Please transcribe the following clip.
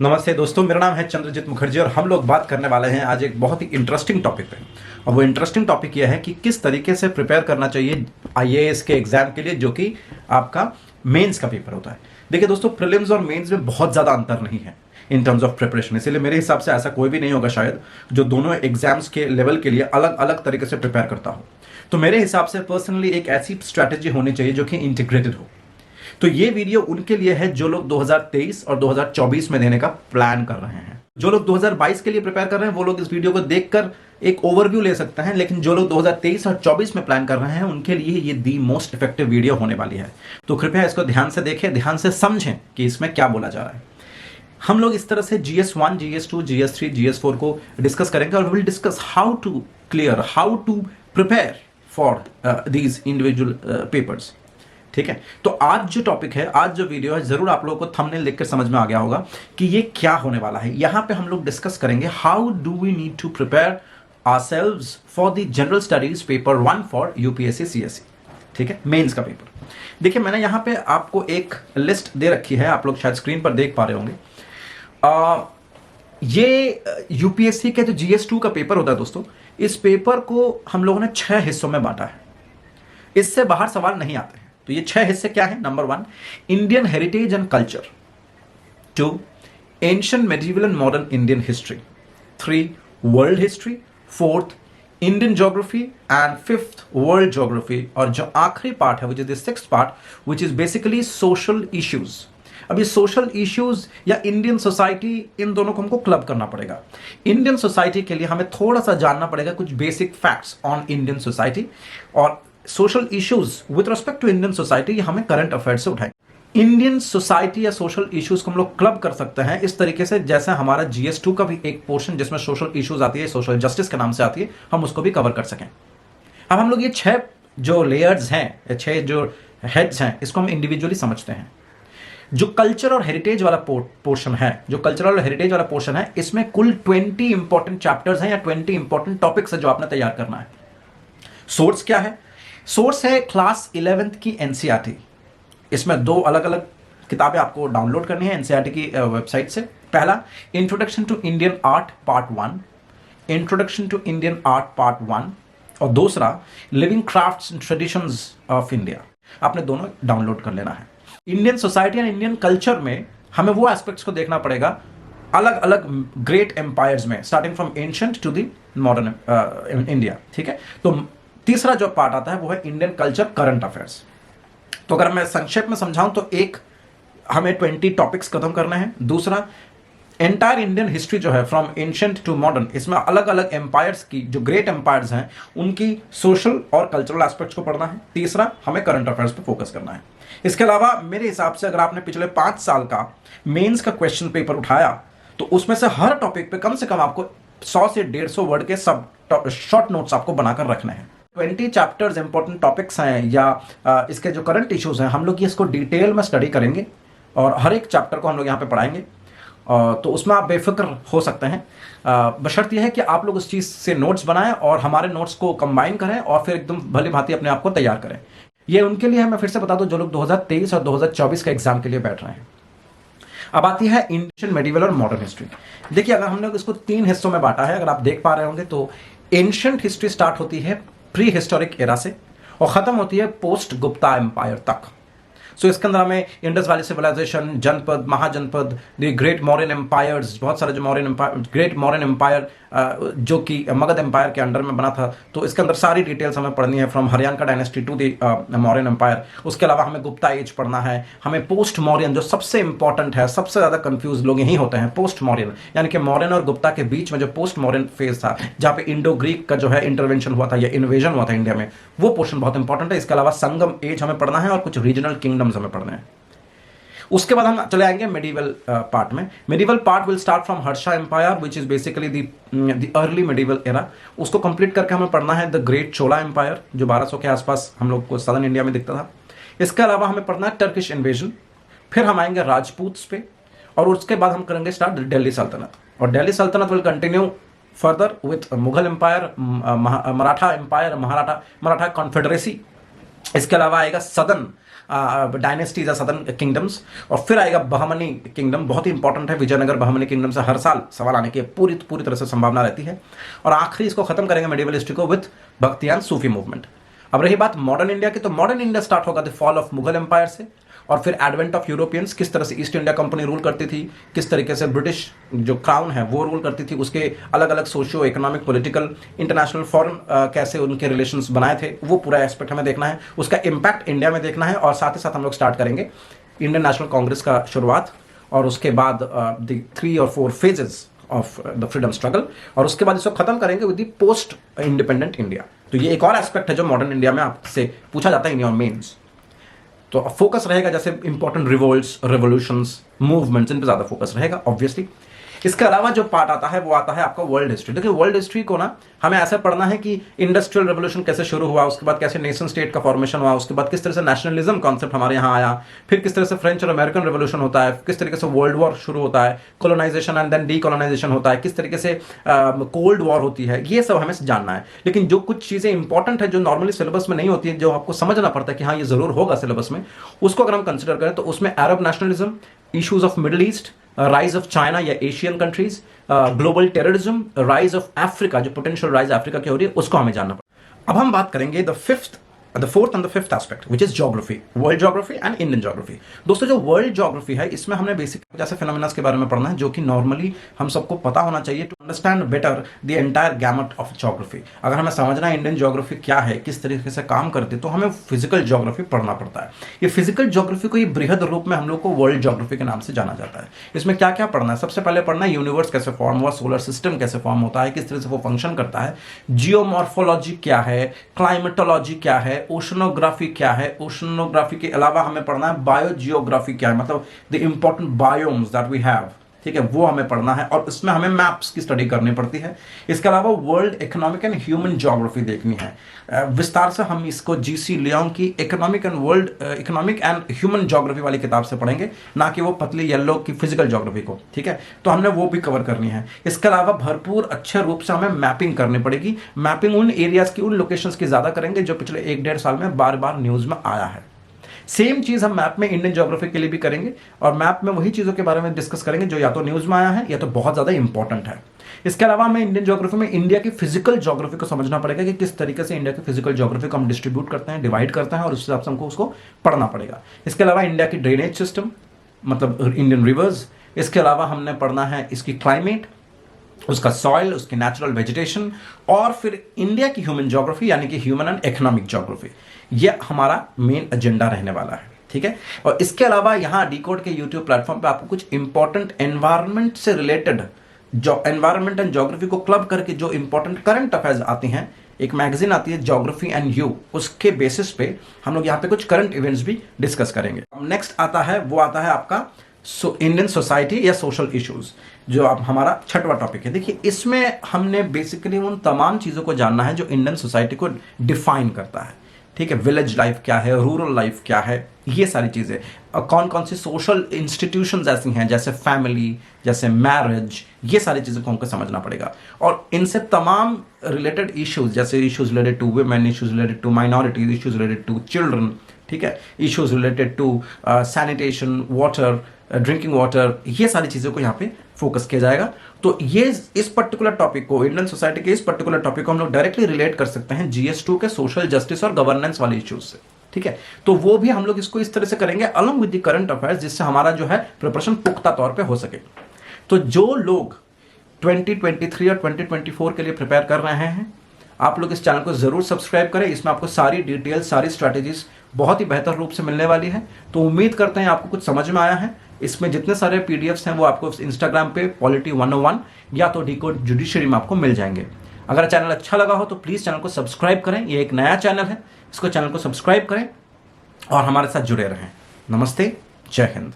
नमस्ते दोस्तों, मेरा नाम है चंद्रजीत मुखर्जी और हम लोग बात करने वाले हैं आज एक बहुत ही इंटरेस्टिंग टॉपिक पे। और वो इंटरेस्टिंग टॉपिक यह है कि किस तरीके से प्रिपेयर करना चाहिए आईएएस के एग्जाम के लिए, जो कि आपका मेंस का पेपर होता है। देखिए दोस्तों, प्रीलिम्स और मेंस में बहुत ज़्यादा अंतर नहीं है इन टर्म्स ऑफ प्रिपरेशन। इसीलिए मेरे हिसाब से ऐसा कोई भी नहीं होगा शायद जो दोनों एग्जाम्स के लेवल के लिए अलग अलग तरीके से प्रिपेयर करता हो। तो मेरे हिसाब से पर्सनली एक ऐसी स्ट्रैटेजी होनी चाहिए जो कि इंटीग्रेटेड हो। तो ये वीडियो उनके लिए है जो लोग 2023 और 2024 में देने का प्लान कर रहे हैं। जो लोग 2022 के लिए प्रिपेयर कर रहे हैं वो लोग इस वीडियो को देखकर एक ओवरव्यू ले सकते हैं, लेकिन जो लोग 2023 और 24 में प्लान कर रहे हैं उनके लिए ये दी मोस्ट इफेक्टिव वीडियो होने वाली है। तो कृपया इसको ध्यान से देखें, ध्यान से समझें कि इसमें क्या बोला जा रहा है। हम लोग इस तरह से GS1, GS2, GS3, GS4 को डिस्कस करेंगे और will discuss how to clear, how to prepare for these individual papers. ठीक है, तो आज जो टॉपिक है, आज जो वीडियो है, जरूर आप लोगों को थंबनेल देखकर समझ में आ गया होगा कि ये क्या होने वाला है। यहां पे हम लोग डिस्कस करेंगे how do we need to prepare ourselves for the general studies paper 1 for UPSC CSC. ठीक है, मेंस का पेपर। देखिए, मैंने यहां पे आपको एक लिस्ट दे रखी है, आप लोग शायद स्क्रीन पर देख पा रहे होंगे। ये यूपीएससी के जो GS2 का पेपर होता है दोस्तों, इस पेपर को हम लोगों ने 6 हिस्सों में बांटा है। इससे बाहर सवाल नहीं आते हैं। तो ये 6 हिस्से क्या है? Number 1, Indian heritage and culture. 2, ancient medieval and modern Indian history. 3, world history. 4th, Indian geography and 5th, world geography. और जो आखिरी पार्ट है, which is the 6th part, which is basically social issues. अब ये social issues या Indian society, इन दोनों को हमको क्लब करना पड़ेगा। इंडियन सोसाइटी के लिए हमें थोड़ा सा जानना पड़ेगा कुछ basic facts on Indian society, और social issues with respect to Indian society हमें करंट अफेयर्स से उठाएंगे। इंडियन सोसाइटी या सोशल इश्यूज को हम लोग क्लब कर सकते हैं इस तरीके से, जैसे हमारा GS2 का भी एक पोर्शन जिसमें सोशल इश्यूज आती है, सोशल जस्टिस के नाम से आती है, हम उसको भी कवर कर सकें। अब हम लोग ये 6 जो लेयर्स हैं, 6 जो हेड्स हैं, इसको हम इंडिविजुअली समझते हैं। जो कल्चर और हेरिटेज वाला पोर्शन है, जो कल्चरल और हेरिटेज वाला पोर्शन है, इसमें कुल 20 इंपॉर्टेंट चैप्टर्स हैं या 20 इंपॉर्टेंट टॉपिक्स है जो आपने तैयार करना है। सोर्स क्या है? सोर्स है क्लास 11th की NCERT। इसमें 2 अलग अलग किताबें आपको डाउनलोड करनी है NCERT की वेबसाइट से। पहला, introduction to Indian art part 1, introduction to Indian art part 1, और दूसरा, living crafts and traditions of India. आपने दोनों डाउनलोड कर लेना है। Indian society and Indian culture में हमें वो एस्पेक्ट्स को देखना पड़ेगा अलग अलग ग्रेट एम्पायर्स में, starting from ancient to the modern India. ठीक है, तो तीसरा जो पार्ट आता है वो है इंडियन कल्चर करंट अफेयर्स। तो अगर मैं संक्षेप में समझाऊं तो एक, हमें 20 टॉपिक्स खत्म करने हैं। दूसरा, एंटायर इंडियन हिस्ट्री जो है फ्रॉम एंशिएंट टू मॉडर्न, इसमें अलग अलग एम्पायर्स की, जो ग्रेट एम्पायर्स हैं, उनकी सोशल और कल्चरल एस्पेक्ट्स को पढ़ना है। तीसरा, हमें करंट अफेयर्स पे फोकस करना है। इसके अलावा मेरे हिसाब से अगर आपने पिछले 5 साल का मेंस का क्वेश्चन पेपर उठाया तो उसमें से हर टॉपिक पे कम से कम आपको 100 से 150 वर्ड के सब शॉर्ट नोट्स आपको बनाकर रखने हैं। 20 चैप्टर्स इंपॉर्टेंट टॉपिक्स हैं या इसके जो करंट इश्यूज हैं, हम लोग इसको डिटेल में स्टडी करेंगे और हर एक चैप्टर को हम लोग यहाँ पे पढ़ाएंगे। तो उसमें आप बेफिक्र हो सकते हैं, बशर्त यह है कि आप लोग उस चीज़ से नोट्स बनाएं और हमारे नोट्स को कंबाइन करें और फिर एकदम भली भांति अपने आप को तैयार करें। ये उनके लिए है, मैं फिर से बता दूं, जो लोग 2023 और 2024 के एग्जाम के लिए बैठ रहे हैं। अब आती है एंशिएंट मेडिवल और मॉडर्न हिस्ट्री। देखिए, अगर हम लोग इसको 3 हिस्सों में बांटा है, अगर आप देख पा रहे होंगे, तो एंशिएंट हिस्ट्री स्टार्ट होती है प्री हिस्टोरिक एरा से और खत्म होती है पोस्ट गुप्ता एम्पायर तक। सो इसके अंदर हमें Indus valley civilisation, janapada, mahajanapada, the great Mauryan empires, बहुत सारे जो Mauryan empire, great Mauryan empire जो कि मगध एम्पायर के अंडर में बना था, तो इसके अंदर सारी डिटेल्स हमें पढ़नी है, from Haryanka dynasty to the Mauryan empire. उसके अलावा हमें गुप्ता एज पढ़ना है, हमें पोस्ट मौर्यन, जो सबसे इंपॉर्टेंट है, सबसे ज्यादा कंफ्यूज लोग यही होते हैं, पोस्ट मौर्यन, यानी कि मौर्यन और गुप्ता के बीच में जो पोस्ट मौर्यन फेज था, जहाँ पे इंडो ग्रीक का जो है इंटरवेंशन हुआ था या इन्वेजन हुआ था इंडिया में, वो पोर्शन बहुत इंपॉर्टेंट है। इसके अलावा संगम एज हमें पढ़ना है और कुछ रीजनल किंगडम्स हमें पढ़ने हैं। उसके बाद हम चले आएंगे मेडिवल पार्ट में। Medieval part will start from Harsha empire, which is basically the early medieval era. उसको कंप्लीट करके हमें पढ़ना है द ग्रेट चोला एम्पायर, जो 1200 के आसपास हम लोग को सदर्न इंडिया में दिखता था। इसके अलावा हमें पढ़ना है टर्किश इन्वेजन, फिर हम आएंगे राजपूत्स पे, और उसके बाद हम करेंगे स्टार्ट दिल्ली सल्तनत। और दिल्ली सल्तनत will continue further with Mughal empire, Maratha empire, Maratha confederacy. इसके अलावा आएगा सदर्न डायनेस्टीज या सदर्न किंगडम्स, और फिर आएगा बहमनी किंगडम, बहुत ही इंपॉर्टेंट है। विजयनगर बहमनी किंगडम से हर साल सवाल आने की पूरी तरह से संभावना रहती है। और आखिरी इसको खत्म करेंगे मेडिवल हिस्ट्री को विथ भक्तियान सूफी मूवमेंट। अब रही बात मॉडर्न इंडिया की, तो मॉडर्न इंडिया स्टार्ट होगा the fall of Mughal empire से, और फिर एडवेंट ऑफ यूरोपियंस, किस तरह से ईस्ट इंडिया कंपनी रूल करती थी, किस तरीके से ब्रिटिश जो क्राउन है वो रूल करती थी, उसके अलग अलग socio economic political international foreign कैसे उनके रिलेशंस बनाए थे, वो पूरा एस्पेक्ट हमें देखना है, उसका इम्पैक्ट इंडिया में देखना है। और साथ ही साथ हम लोग स्टार्ट करेंगे इंडियन नेशनल कांग्रेस का शुरुआत, और उसके बाद द 3 और 4 phases of the freedom struggle, और उसके बाद इसको खत्म करेंगे with the post independent India. तो ये एक और एस्पेक्ट है जो मॉडर्न इंडिया में आपसे पूछा जाता है इन योर मेंस। तो फोकस रहेगा जैसे इंपॉर्टेंट रिवोल्ट्स, रेवोल्यूशंस, मूवमेंट्स, इन पे ज्यादा फोकस रहेगा ऑब्वियसली। इसके अलावा जो पार्ट आता है वो आता है आपका वर्ल्ड हिस्ट्री। देखिए वर्ल्ड हिस्ट्री को ना हमें ऐसे पढ़ना है कि इंडस्ट्रियल रेवोल्यूशन कैसे शुरू हुआ, उसके बाद कैसे नेशन स्टेट का फॉर्मेशन हुआ, उसके बाद किस तरह से नेशनलिज्म कॉन्सेप्ट हमारे यहाँ आया, फिर किस तरह से फ्रेंच और अमेरिकन रेवोल्यूशन होता है, किस तरीके से वर्ल्ड वॉर शुरू होता है, कोलोनाइजेशन एंड देन डीकोलोनाइजेशन होता है, किस तरीके से कोल्ड वॉर होती है, ये सब हमें जानना है। लेकिन जो कुछ चीजें इंपॉर्टेंट है जो नॉर्मली सिलेबस में नहीं होती है, जो आपको समझना पड़ता है कि हाँ ये जरूर होगा सिलेबस में, उसको अगर हम कंसिडर करें तो उसमें Arab nationalism, issues of middle east, rise of China या Asian countries, global terrorism, rise of Africa, जो पोटेंशियल राइज अफ्रीका की हो रही है, उसको हमें जानना पड़ेगा। अब हम बात करेंगे the fourth and the fifth aspect which is geography, world geography and Indian geography. दोस्तों जो वर्ल्ड ज्योग्राफी है इसमें हमने बेसिक जैसे फिनोमेना के बारे में पढ़ना है जो कि नॉर्मली हम सबको पता होना चाहिए to understand better the entire gamut of geography. अगर हमें समझना है इंडियन ज्योग्राफी क्या है, किस तरीके से काम करती है, तो हमें फिजिकल ज्योग्राफी पढ़ना पड़ता है। ये फिजिकल ज्योग्राफी को ये बृहद रूप में हम लोग को वर्ल्ड ज्योग्राफी के नाम से जाना जाता है। इसमें क्या क्या पढ़ना है? सबसे पहले पढ़ना है यूनिवर्स कैसे फॉर्म हुआ, सोलर सिस्टम कैसे फॉर्म होता है, किस तरह से वो फंक्शन करता है, जियोमॉर्फोलॉजी क्या है, क्लाइमेटोलॉजी क्या है, ओशनोग्राफी क्या है, ओशनोग्राफी के अलावा हमें पढ़ना है बायोजियोग्राफी क्या है, मतलब the important biomes that we have, ठीक है, वो हमें पढ़ना है। और इसमें हमें मैप्स की स्टडी करनी पड़ती है। इसके अलावा world economic and human geography देखनी है विस्तार से। हम इसको जीसी लियोंग की इकोनॉमिक एंड ह्यूमन ज्योग्राफी वाली किताब से पढ़ेंगे, ना कि वो पतली येलो की फिजिकल ज्योग्राफी को, ठीक है। तो हमने वो भी कवर करनी है। इसके अलावा भरपूर अच्छे रूप से हमें मैपिंग करनी पड़ेगी। मैपिंग उन एरियाज की, उन लोकेशंस की ज्यादा करेंगे जो पिछले 1-1.5 साल में बार बार न्यूज में आया है। सेम चीज हम मैप में इंडियन ज्योग्राफी के लिए भी करेंगे, और मैप में वही चीजों के बारे में डिस्कस करेंगे जो या तो न्यूज में आया है या तो बहुत ज्यादा इंपॉर्टेंट है। इसके अलावा हमें इंडियन ज्योग्राफी में इंडिया की फिजिकल ज्योग्राफी को समझना पड़ेगा कि किस तरीके से इंडिया की फिजिकल ज्योग्राफी को हम डिस्ट्रीब्यूट करते हैं, डिवाइड करते हैं, और उस हिसाब से हमको उसको पढ़ना पड़ेगा। इसके अलावा इंडिया की ड्रेनेज सिस्टम, मतलब इंडियन रिवर्स। इसके अलावा हमने पढ़ना है इसकी क्लाइमेट, उसका सॉइल, उसकी नेचुरल वेजिटेशन, और फिर इंडिया की ह्यूमन ज्योग्राफी यानी कि ह्यूमन एंड इकोनॉमिक ज्योग्राफी। यह हमारा मेन एजेंडा रहने वाला है, ठीक है। और इसके अलावा यहाँ डीकोड के यूट्यूब प्लेटफॉर्म पे आपको कुछ इंपॉर्टेंट एनवायरनमेंट से रिलेटेड, जो एनवायरनमेंट एंड ज्योग्राफी को क्लब करके जो इंपॉर्टेंट करंट अफेयर्स आती हैं, एक मैगजीन आती है ज्योग्राफी एंड यू, उसके बेसिस पे हम लोग यहाँ पे कुछ करंट इवेंट्स भी डिस्कस करेंगे। नेक्स्ट आता है वो आता है आपका इंडियन सोसाइटी या सोशल इश्यूज, जो अब हमारा छठवां टॉपिक है। देखिए इसमें हमने बेसिकली उन तमाम चीजों को जानना है जो इंडियन सोसाइटी को डिफाइन करता है, ठीक है। विलेज लाइफ क्या है, रूरल लाइफ क्या है, ये सारी चीजें, कौन कौन सी सोशल इंस्टीट्यूशंस ऐसी हैं जैसे फैमिली, जैसे मैरिज, ये सारी चीजों को हमको समझना पड़ेगा। और इनसे तमाम रिलेटेड इश्यूज, जैसे issues related to women, issues related to minorities, issues related to children, ठीक है, issues related to sanitation, water, drinking water, ये सारी चीजों को यहाँ पे फोकस किया जाएगा। तो ये इस पर्टिकुलर टॉपिक को, इंडियन सोसाइटी के इस पर्टिकुलर टॉपिक को हम लोग डायरेक्टली रिलेट कर सकते हैं GS2 के सोशल जस्टिस और गवर्नेंस वाले इश्यूज से, ठीक है। तो वो भी हम लोग इसको इस तरह से करेंगे along with the current affairs, जिससे हमारा जो है प्रिपरेशन पुख्ता तौर पे हो सके। तो जो लोग 2023 और 2024 के लिए प्रिपेयर कर रहे हैं, आप लोग इस चैनल को जरूर सब्सक्राइब करें। इसमें आपको सारी डिटेल, सारी स्ट्रैटेजीज बहुत ही बेहतर रूप से मिलने वाली है। तो उम्मीद करते हैं आपको कुछ समझ में आया है। इसमें जितने सारे PDFs हैं वो आपको इंस्टाग्राम पे पॉलिटी 101 या तो डीकोड जुडिशरी में आपको मिल जाएंगे। अगर चैनल अच्छा लगा हो तो प्लीज चैनल को सब्सक्राइब करें। ये एक नया चैनल है, इसको चैनल को सब्सक्राइब करें और हमारे साथ जुड़े रहें। नमस्ते, जय हिंद।